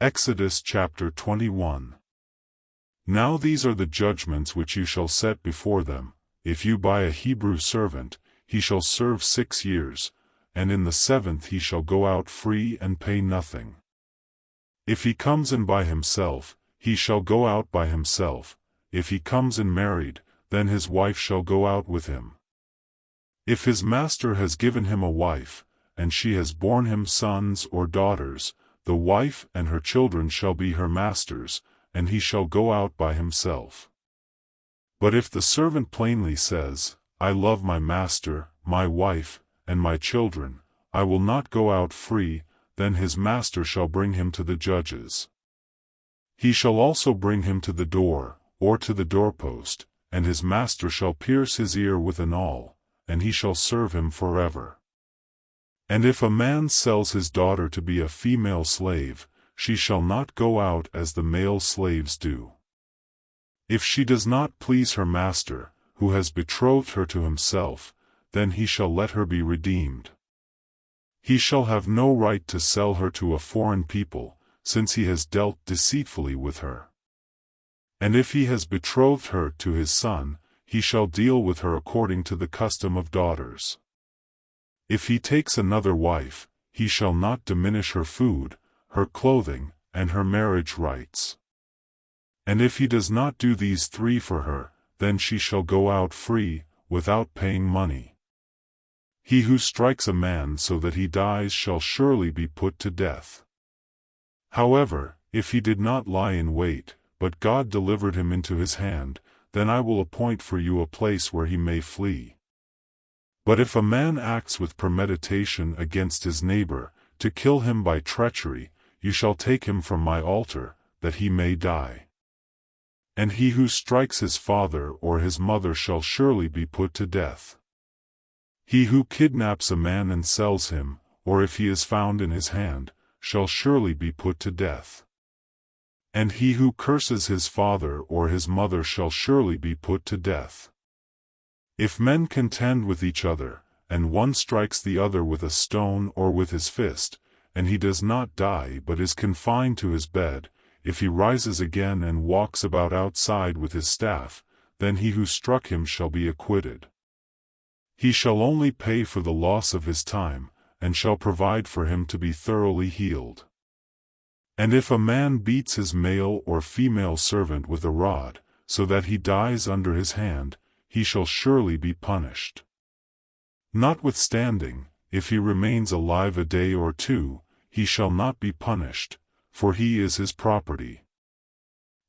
Exodus chapter 21. Now these are the judgments which you shall set before them. If you buy a Hebrew servant, he shall serve 6 years, and in the 7th he shall go out free and pay nothing. If he comes in by himself, he shall go out by himself. If he comes in married, then his wife shall go out with him. If his master has given him a wife, and she has borne him sons or daughters, the wife and her children shall be her master's, and he shall go out by himself. But if the servant plainly says, I love my master, my wife, and my children, I will not go out free, then his master shall bring him to the judges. He shall also bring him to the door, or to the doorpost, and his master shall pierce his ear with an awl, and he shall serve him forever. And if a man sells his daughter to be a female slave, she shall not go out as the male slaves do. If she does not please her master, who has betrothed her to himself, then he shall let her be redeemed. He shall have no right to sell her to a foreign people, since he has dealt deceitfully with her. And if he has betrothed her to his son, he shall deal with her according to the custom of daughters. If he takes another wife, he shall not diminish her food, her clothing, and her marriage rights. And if he does not do these 3 for her, then she shall go out free, without paying money. He who strikes a man so that he dies shall surely be put to death. However, if he did not lie in wait, but God delivered him into his hand, then I will appoint for you a place where he may flee. But if a man acts with premeditation against his neighbor, to kill him by treachery, you shall take him from my altar, that he may die. And he who strikes his father or his mother shall surely be put to death. He who kidnaps a man and sells him, or if he is found in his hand, shall surely be put to death. And he who curses his father or his mother shall surely be put to death. If men contend with each other, and one strikes the other with a stone or with his fist, and he does not die but is confined to his bed, if he rises again and walks about outside with his staff, then he who struck him shall be acquitted. He shall only pay for the loss of his time, and shall provide for him to be thoroughly healed. And if a man beats his male or female servant with a rod, so that he dies under his hand, he shall surely be punished. Notwithstanding, if he remains alive a day or 2, he shall not be punished, for he is his property.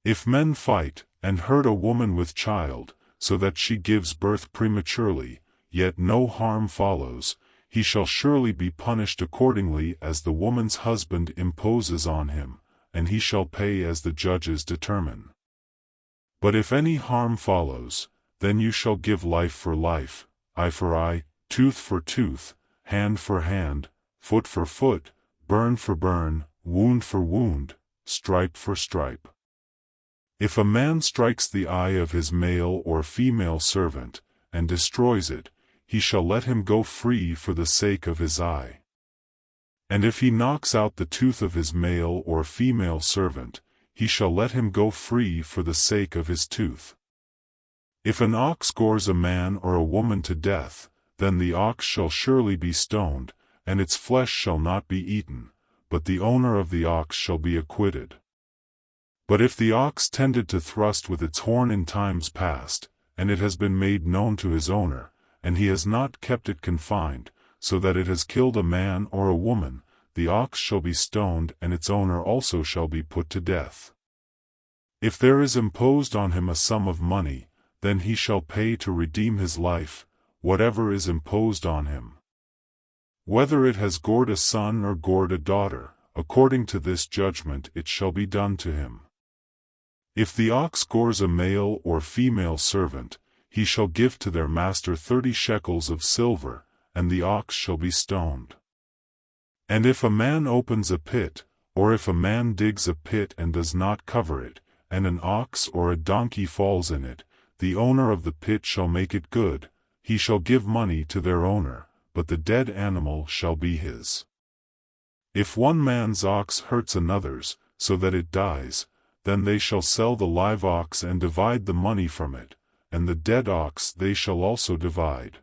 If men fight, and hurt a woman with child, so that she gives birth prematurely, yet no harm follows, he shall surely be punished accordingly as the woman's husband imposes on him, and he shall pay as the judges determine. But if any harm follows, then you shall give life for life, eye for eye, tooth for tooth, hand for hand, foot for foot, burn for burn, wound for wound, stripe for stripe. If a man strikes the eye of his male or female servant, and destroys it, he shall let him go free for the sake of his eye. And if he knocks out the tooth of his male or female servant, he shall let him go free for the sake of his tooth. If an ox gores a man or a woman to death, then the ox shall surely be stoned, and its flesh shall not be eaten, but the owner of the ox shall be acquitted. But if the ox tended to thrust with its horn in times past, and it has been made known to his owner, and he has not kept it confined, so that it has killed a man or a woman, the ox shall be stoned and its owner also shall be put to death. If there is imposed on him a sum of money, then he shall pay to redeem his life, whatever is imposed on him. Whether it has gored a son or gored a daughter, according to this judgment it shall be done to him. If the ox gores a male or female servant, he shall give to their master 30 shekels of silver, and the ox shall be stoned. And if a man opens a pit, or if a man digs a pit and does not cover it, and an ox or a donkey falls in it, the owner of the pit shall make it good, he shall give money to their owner, but the dead animal shall be his. If one man's ox hurts another's, so that it dies, then they shall sell the live ox and divide the money from it, and the dead ox they shall also divide.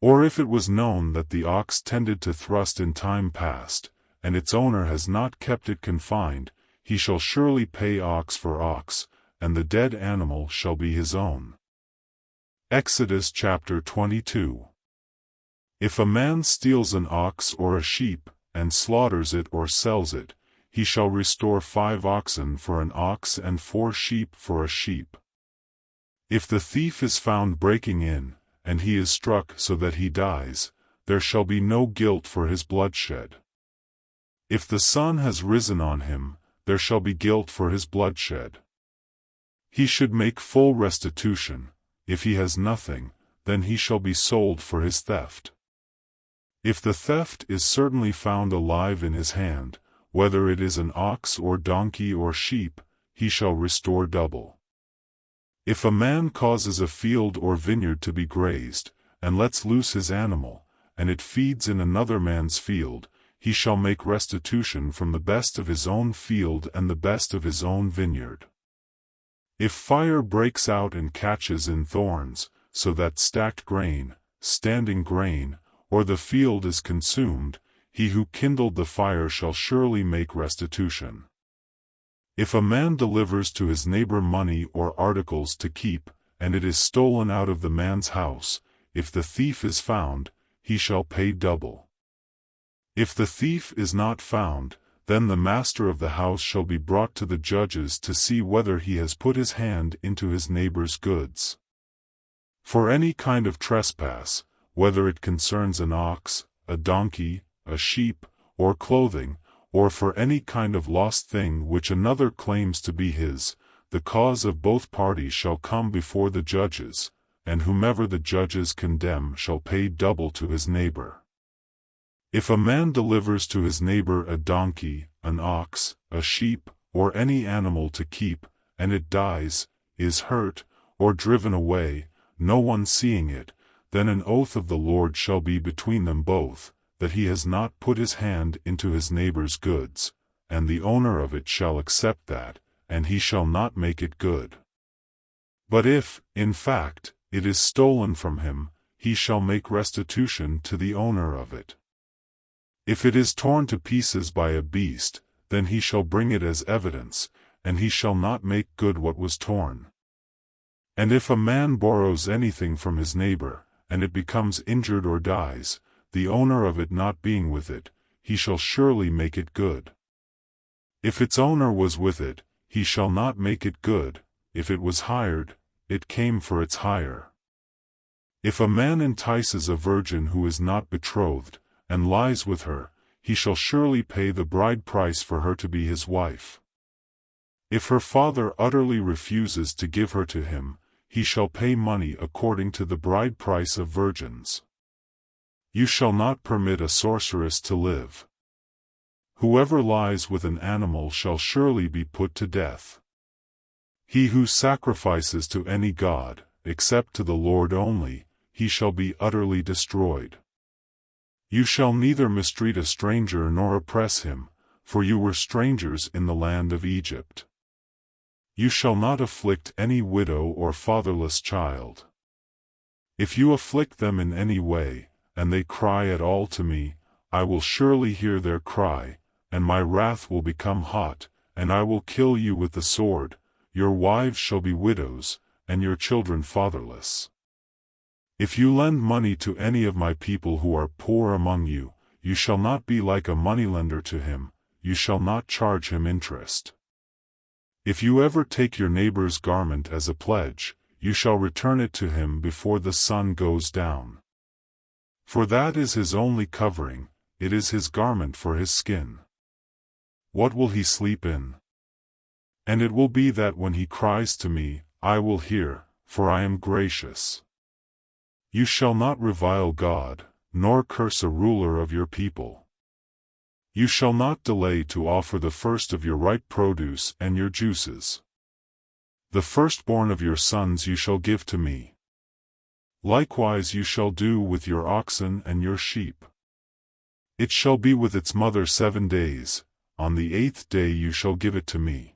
Or if it was known that the ox tended to thrust in time past, and its owner has not kept it confined, he shall surely pay ox for ox, and the dead animal shall be his own. Exodus chapter 22. If a man steals an ox or a sheep, and slaughters it or sells it, he shall restore 5 oxen for an ox and 4 sheep for a sheep. If the thief is found breaking in, and he is struck so that he dies, there shall be no guilt for his bloodshed. If the sun has risen on him, there shall be guilt for his bloodshed. He should make full restitution. If he has nothing, then he shall be sold for his theft. If the theft is certainly found alive in his hand, whether it is an ox or donkey or sheep, he shall restore double. If a man causes a field or vineyard to be grazed, and lets loose his animal, and it feeds in another man's field, he shall make restitution from the best of his own field and the best of his own vineyard. If fire breaks out and catches in thorns, so that stacked grain, standing grain, or the field is consumed, he who kindled the fire shall surely make restitution. If a man delivers to his neighbor money or articles to keep, and it is stolen out of the man's house, if the thief is found, he shall pay double. If the thief is not found, then the master of the house shall be brought to the judges to see whether he has put his hand into his neighbor's goods. For any kind of trespass, whether it concerns an ox, a donkey, a sheep, or clothing, or for any kind of lost thing which another claims to be his, the cause of both parties shall come before the judges, and whomever the judges condemn shall pay double to his neighbor. If a man delivers to his neighbor a donkey, an ox, a sheep, or any animal to keep, and it dies, is hurt, or driven away, no one seeing it, then an oath of the Lord shall be between them both, that he has not put his hand into his neighbor's goods, and the owner of it shall accept that, and he shall not make it good. But if, in fact, it is stolen from him, he shall make restitution to the owner of it. If it is torn to pieces by a beast, then he shall bring it as evidence, and he shall not make good what was torn. And if a man borrows anything from his neighbor, and it becomes injured or dies, the owner of it not being with it, he shall surely make it good. If its owner was with it, he shall not make it good. If it was hired, it came for its hire. If a man entices a virgin who is not betrothed, and lies with her, he shall surely pay the bride price for her to be his wife. If her father utterly refuses to give her to him, he shall pay money according to the bride price of virgins. You shall not permit a sorceress to live. Whoever lies with an animal shall surely be put to death. He who sacrifices to any god, except to the Lord only, he shall be utterly destroyed. You shall neither mistreat a stranger nor oppress him, for you were strangers in the land of Egypt. You shall not afflict any widow or fatherless child. If you afflict them in any way, and they cry at all to me, I will surely hear their cry, and my wrath will become hot, and I will kill you with the sword. Your wives shall be widows, and your children fatherless. If you lend money to any of my people who are poor among you, you shall not be like a moneylender to him, you shall not charge him interest. If you ever take your neighbor's garment as a pledge, you shall return it to him before the sun goes down. For that is his only covering, it is his garment for his skin. What will he sleep in? And it will be that when he cries to me, I will hear, for I am gracious. You shall not revile God, nor curse a ruler of your people. You shall not delay to offer the first of your ripe produce and your juices. The firstborn of your sons you shall give to me. Likewise you shall do with your oxen and your sheep. It shall be with its mother 7 days, on the 8th day you shall give it to me.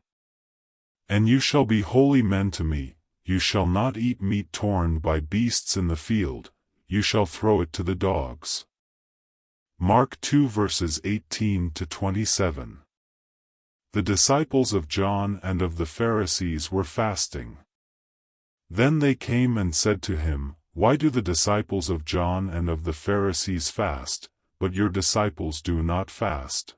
And you shall be holy men to me, you shall not eat meat torn by beasts in the field, you shall throw it to the dogs. Mark 2 verses 18 to 27. The disciples of John and of the Pharisees were fasting. Then they came and said to him, Why do the disciples of John and of the Pharisees fast, but your disciples do not fast?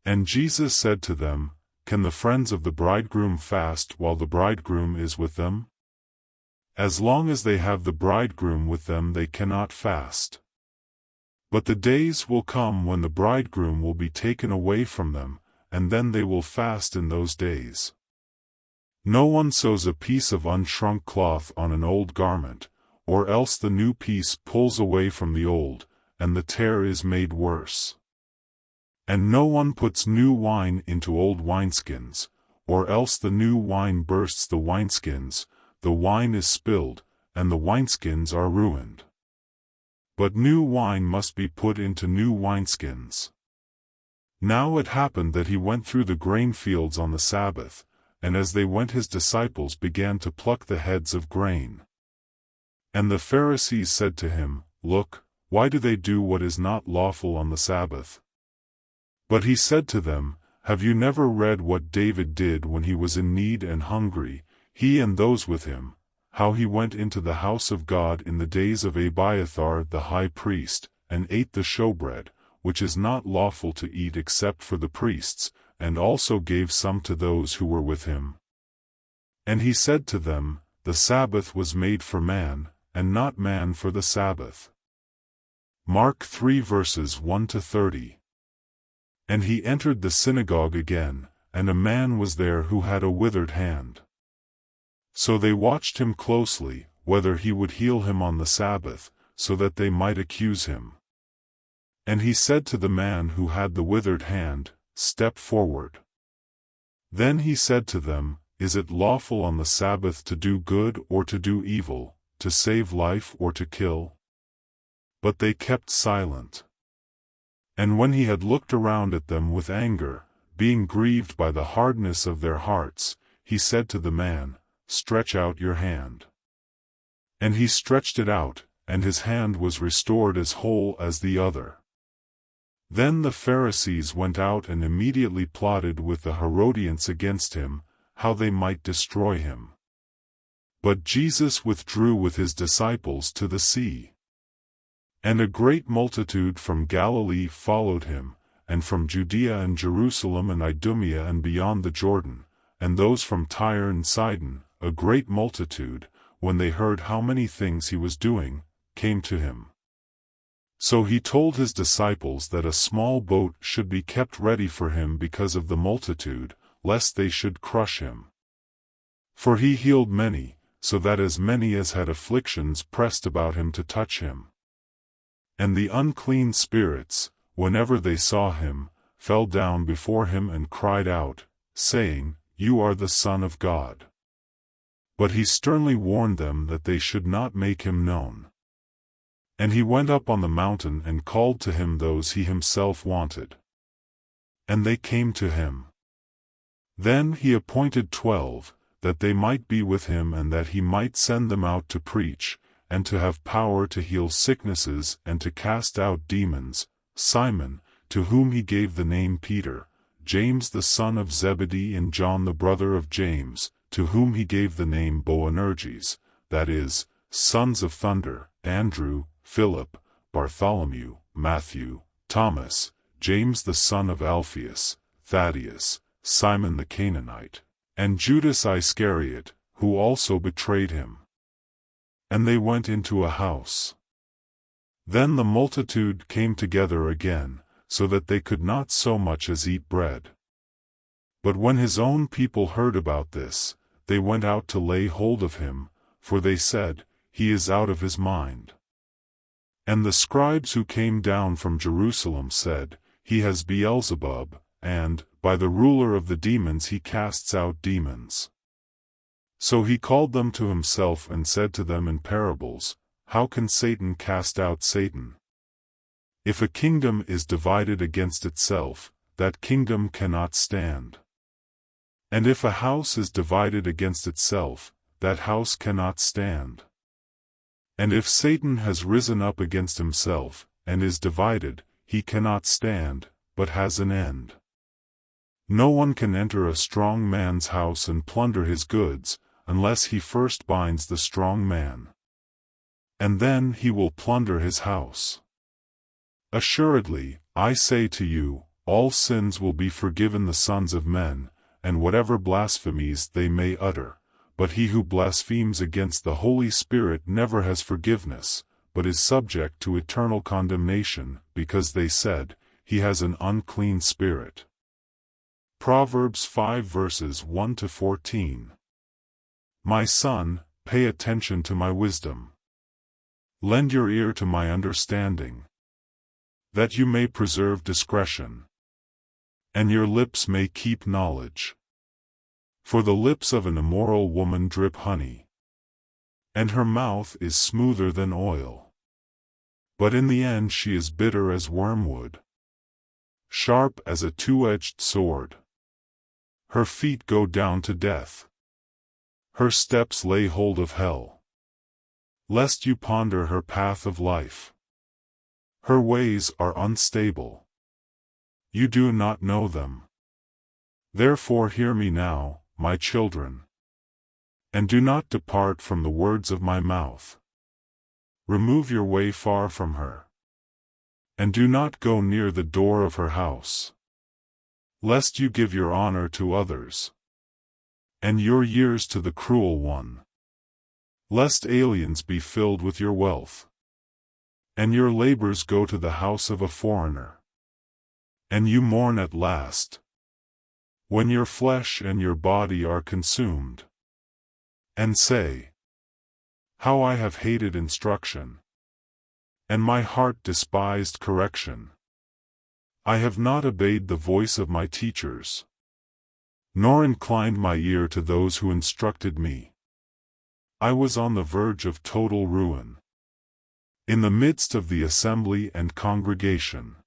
And Jesus said to them, Can the friends of the bridegroom fast while the bridegroom is with them? As long as they have the bridegroom with them they cannot fast. But the days will come when the bridegroom will be taken away from them, and then they will fast in those days. No one sews a piece of unshrunk cloth on an old garment, or else the new piece pulls away from the old, and the tear is made worse. And no one puts new wine into old wineskins, or else the new wine bursts the wineskins, the wine is spilled, and the wineskins are ruined. But new wine must be put into new wineskins. Now it happened that he went through the grain fields on the Sabbath, and as they went his disciples began to pluck the heads of grain. And the Pharisees said to him, Look, why do they do what is not lawful on the Sabbath? But he said to them, Have you never read what David did when he was in need and hungry, he and those with him, how he went into the house of God in the days of Abiathar the high priest, and ate the showbread, which is not lawful to eat except for the priests, and also gave some to those who were with him? And he said to them, The Sabbath was made for man, and not man for the Sabbath. Mark 3 verses 1 to 30. And he entered the synagogue again, and a man was there who had a withered hand. So they watched him closely, whether he would heal him on the Sabbath, so that they might accuse him. And he said to the man who had the withered hand, Step forward. Then he said to them, Is it lawful on the Sabbath to do good or to do evil, to save life or to kill? But they kept silent. And when he had looked around at them with anger, being grieved by the hardness of their hearts, he said to the man, Stretch out your hand. And he stretched it out, and his hand was restored as whole as the other. Then the Pharisees went out and immediately plotted with the Herodians against him, how they might destroy him. But Jesus withdrew with his disciples to the sea. And a great multitude from Galilee followed him, and from Judea and Jerusalem and Idumea and beyond the Jordan, and those from Tyre and Sidon, a great multitude, when they heard how many things he was doing, came to him. So he told his disciples that a small boat should be kept ready for him because of the multitude, lest they should crush him. For he healed many, so that as many as had afflictions pressed about him to touch him. And the unclean spirits, whenever they saw him, fell down before him and cried out, saying, You are the Son of God. But he sternly warned them that they should not make him known. And he went up on the mountain and called to him those he himself wanted. And they came to him. Then he appointed 12, that they might be with him and that he might send them out to preach, and to have power to heal sicknesses and to cast out demons, Simon, to whom he gave the name Peter, James the son of Zebedee and John the brother of James, to whom he gave the name Boanerges, that is, sons of thunder, Andrew, Philip, Bartholomew, Matthew, Thomas, James the son of Alphaeus, Thaddeus, Simon the Canaanite, and Judas Iscariot, who also betrayed him. And they went into a house. Then the multitude came together again, so that they could not so much as eat bread. But when his own people heard about this, they went out to lay hold of him, for they said, He is out of his mind. And the scribes who came down from Jerusalem said, He has Beelzebub, and, by the ruler of the demons he casts out demons. So he called them to himself and said to them in parables, How can Satan cast out Satan? If a kingdom is divided against itself, that kingdom cannot stand. And if a house is divided against itself, that house cannot stand. And if Satan has risen up against himself, and is divided, he cannot stand, but has an end. No one can enter a strong man's house and plunder his goods, unless he first binds the strong man. And then he will plunder his house. Assuredly, I say to you, all sins will be forgiven the sons of men, and whatever blasphemies they may utter. But he who blasphemes against the Holy Spirit never has forgiveness, but is subject to eternal condemnation, because they said, he has an unclean spirit. Proverbs 5 verses 1 to 14. My son, pay attention to my wisdom. Lend your ear to my understanding, that you may preserve discretion, and your lips may keep knowledge. For the lips of an immoral woman drip honey, and her mouth is smoother than oil. But in the end she is bitter as wormwood, sharp as a two-edged sword. Her feet go down to death. Her steps lay hold of hell. Lest you ponder her path of life. Her ways are unstable. You do not know them. Therefore hear me now, my children, and do not depart from the words of my mouth. Remove your way far from her, and do not go near the door of her house, lest you give your honor to others, and your years to the cruel one, lest aliens be filled with your wealth, and your labors go to the house of a foreigner, and you mourn at last, when your flesh and your body are consumed, and say, how I have hated instruction, and my heart despised correction. I have not obeyed the voice of my teachers, nor inclined my ear to those who instructed me. I was on the verge of total ruin, in the midst of the assembly and congregation.